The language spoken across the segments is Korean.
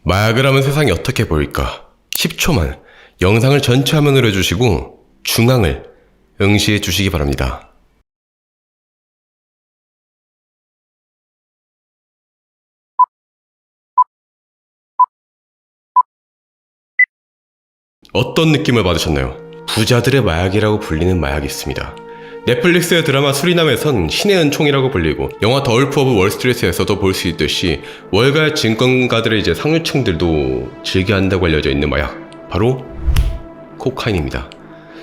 마약을 하면 세상이 어떻게 보일까? 10초만 영상을 전체 화면으로 해주시고 중앙을 응시해 주시기 바랍니다. 어떤 느낌을 받으셨나요? 부자들의 마약이라고 불리는 마약이 있습니다. 넷플릭스의 드라마 수리남에선 신의 은총이라고 불리고 영화 더 울프 오브 월스트리트에서도 볼 수 있듯이 월가의 증권가들의 상류층들도 즐겨한다고 알려져 있는 마약, 바로 코카인입니다.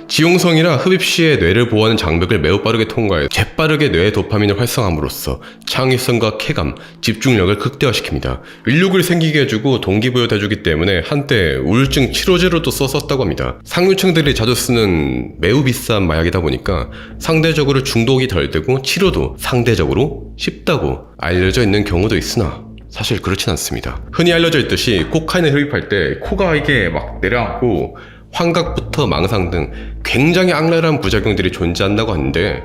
지용성이라 흡입 시에 뇌를 보호하는 장벽을 매우 빠르게 통과해 재빠르게 뇌의 도파민을 활성화함으로써 창의성과 쾌감, 집중력을 극대화시킵니다. 의욕을 생기게 해주고 동기부여해주기 때문에 한때 우울증 치료제로도 썼었다고 합니다. 상류층들이 자주 쓰는 매우 비싼 마약이다 보니까 상대적으로 중독이 덜 되고 치료도 상대적으로 쉽다고 알려져 있는 경우도 있으나 사실 그렇진 않습니다. 흔히 알려져 있듯이 코카인을 흡입할 때 코가 이게 막 내려앉고 환각부터 망상 등 굉장히 악랄한 부작용들이 존재한다고 하는데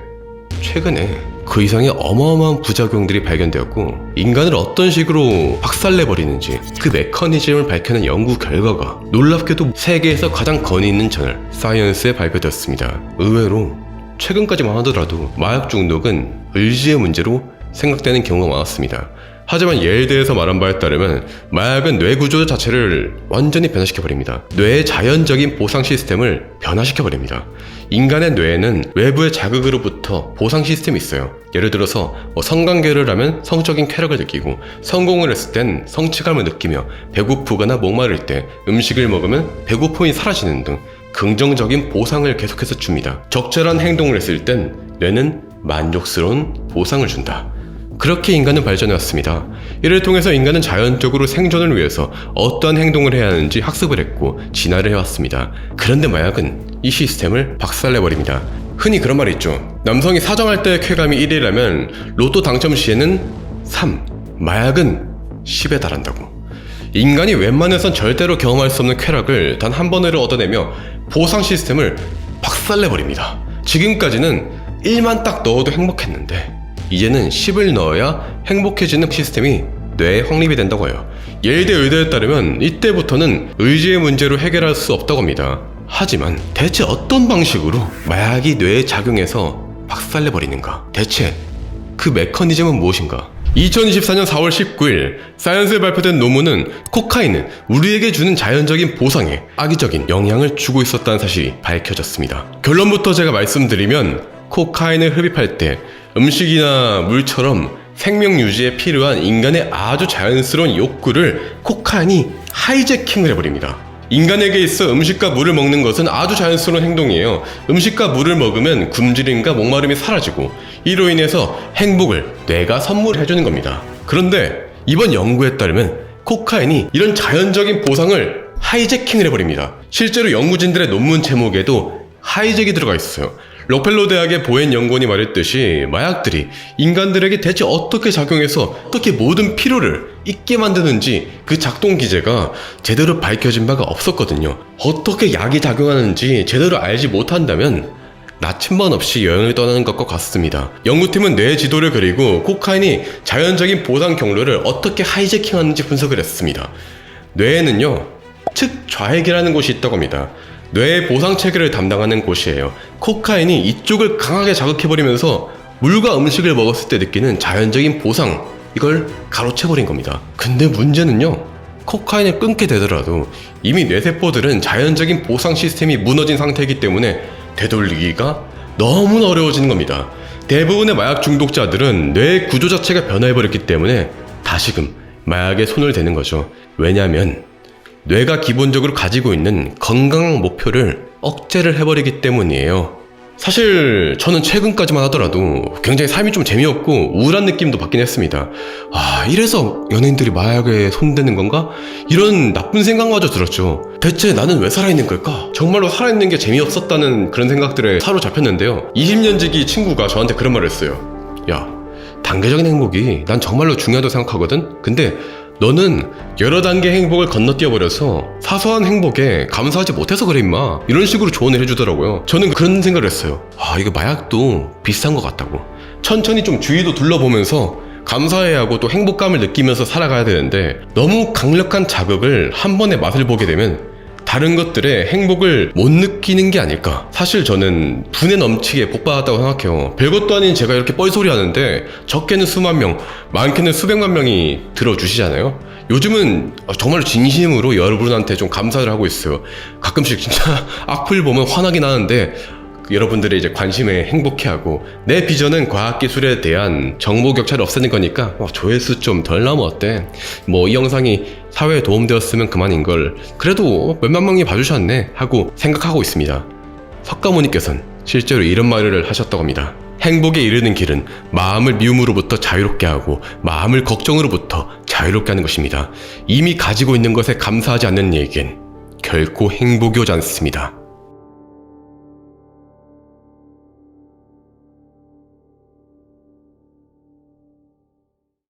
최근에 그 이상의 어마어마한 부작용들이 발견되었고 인간을 어떤 식으로 박살내버리는지 그 메커니즘을 밝혀낸 연구 결과가 놀랍게도 세계에서 가장 권위 있는 저널 사이언스에 발표되었습니다. 의외로 최근까지만 하더라도 마약 중독은 의지의 문제로 생각되는 경우가 많았습니다. 하지만 예에 대해서 말한 바에 따르면 마약은 뇌 구조 자체를 완전히 변화시켜버립니다. 뇌의 자연적인 보상 시스템을 변화시켜버립니다. 인간의 뇌에는 외부의 자극으로부터 보상 시스템이 있어요. 예를 들어서 성관계를 하면 성적인 쾌락을 느끼고 성공을 했을 땐 성취감을 느끼며 배고프거나 목마를 때 음식을 먹으면 배고픔이 사라지는 등 긍정적인 보상을 계속해서 줍니다. 적절한 행동을 했을 땐 뇌는 만족스러운 보상을 준다. 그렇게 인간은 발전해왔습니다. 이를 통해서 인간은 자연적으로 생존을 위해서 어떠한 행동을 해야 하는지 학습을 했고 진화를 해왔습니다. 그런데 마약은 이 시스템을 박살내버립니다. 흔히 그런 말이 있죠. 남성이 사정할 때의 쾌감이 1이라면 로또 당첨 시에는 3, 마약은 10에 달한다고. 인간이 웬만해선 절대로 경험할 수 없는 쾌락을 단 한 번으로 얻어내며 보상 시스템을 박살내버립니다. 지금까지는 1만 딱 넣어도 행복했는데 이제는 10을 넣어야 행복해지는 시스템이 뇌에 확립이 된다고 해요. 예일대 의대에 따르면 이때부터는 의지의 문제로 해결할 수 없다고 합니다. 하지만 대체 어떤 방식으로 마약이 뇌에 작용해서 박살내버리는가? 대체 그 메커니즘은 무엇인가? 2024년 4월 19일 사이언스에 발표된 논문은 코카인은 우리에게 주는 자연적인 보상에 악의적인 영향을 주고 있었다는 사실이 밝혀졌습니다. 결론부터 제가 말씀드리면 코카인을 흡입할 때 음식이나 물처럼 생명 유지에 필요한 인간의 아주 자연스러운 욕구를 코카인이 하이제킹을 해버립니다. 인간에게 있어 음식과 물을 먹는 것은 아주 자연스러운 행동이에요. 음식과 물을 먹으면 굶주림과 목마름이 사라지고 이로 인해서 행복을 뇌가 선물해주는 겁니다. 그런데 이번 연구에 따르면 코카인이 이런 자연적인 보상을 하이제킹을 해버립니다. 실제로 연구진들의 논문 제목에도 하이잭이 들어가 있어요. 록펠러 대학의 보엔 연구원이 말했듯이 마약들이 인간들에게 대체 어떻게 작용해서 어떻게 모든 피로를 잊게 만드는지 그 작동 기제가 제대로 밝혀진 바가 없었거든요. 어떻게 약이 작용하는지 제대로 알지 못한다면 나침반 없이 여행을 떠나는 것과 같습니다. 연구팀은 뇌 지도를 그리고 코카인이 자연적인 보상 경로를 어떻게 하이제킹하는지 분석을 했습니다. 뇌에는요, 측좌핵이라는 곳이 있다고 합니다. 뇌의 보상 체계를 담당하는 곳이에요. 코카인이 이쪽을 강하게 자극해버리면서 물과 음식을 먹었을 때 느끼는 자연적인 보상, 이걸 가로채버린 겁니다. 근데 문제는요, 코카인을 끊게 되더라도 이미 뇌세포들은 자연적인 보상 시스템이 무너진 상태이기 때문에 되돌리기가 너무나 어려워지는 겁니다. 대부분의 마약 중독자들은 뇌의 구조 자체가 변화해버렸기 때문에 다시금 마약에 손을 대는 거죠. 왜냐하면 뇌가 기본적으로 가지고 있는 건강한 목표를 억제를 해버리기 때문이에요. 사실 저는 최근까지만 하더라도 굉장히 삶이 좀 재미없고 우울한 느낌도 받긴 했습니다. 이래서 연예인들이 마약에 손대는 건가? 이런 나쁜 생각마저 들었죠. 대체 나는 왜 살아있는 걸까? 정말로 살아있는 게 재미없었다는 그런 생각들에 사로잡혔는데요. 20년지기 친구가 저한테 그런 말을 했어요. 야, 단계적인 행복이 난 정말로 중요하다고 생각하거든? 근데 너는 여러 단계 행복을 건너뛰어버려서 사소한 행복에 감사하지 못해서 그래 임마, 이런 식으로 조언을 해주더라고요. 저는 그런 생각을 했어요. 이거 마약도 비슷한 것 같다고. 천천히 좀 주위도 둘러보면서 감사해야 하고 또 행복감을 느끼면서 살아가야 되는데, 너무 강력한 자극을 한 번에 맛을 보게 되면 다른 것들의 행복을 못 느끼는 게 아닐까. 사실 저는 분에 넘치게 복받았다고 생각해요. 별것도 아닌 제가 이렇게 뻘소리 하는데 적게는 수만 명, 많게는 수백만 명이 들어주시잖아요. 요즘은 정말 진심으로 여러분한테 좀 감사를 하고 있어요. 가끔씩 진짜 악플 보면 화나긴 하는데 여러분들의 이제 관심에 행복해하고, 내 비전은 과학기술에 대한 정보 격차를 없애는 거니까 조회수 좀 덜 나오면 어때? 뭐 이 영상이 사회에 도움되었으면 그만인걸, 그래도 몇만 명이 봐주셨네 하고 생각하고 있습니다. 석가모니께서는 실제로 이런 말을 하셨다고 합니다. 행복에 이르는 길은 마음을 미움으로부터 자유롭게 하고 마음을 걱정으로부터 자유롭게 하는 것입니다. 이미 가지고 있는 것에 감사하지 않는 이에겐 결코 행복이 오지 않습니다.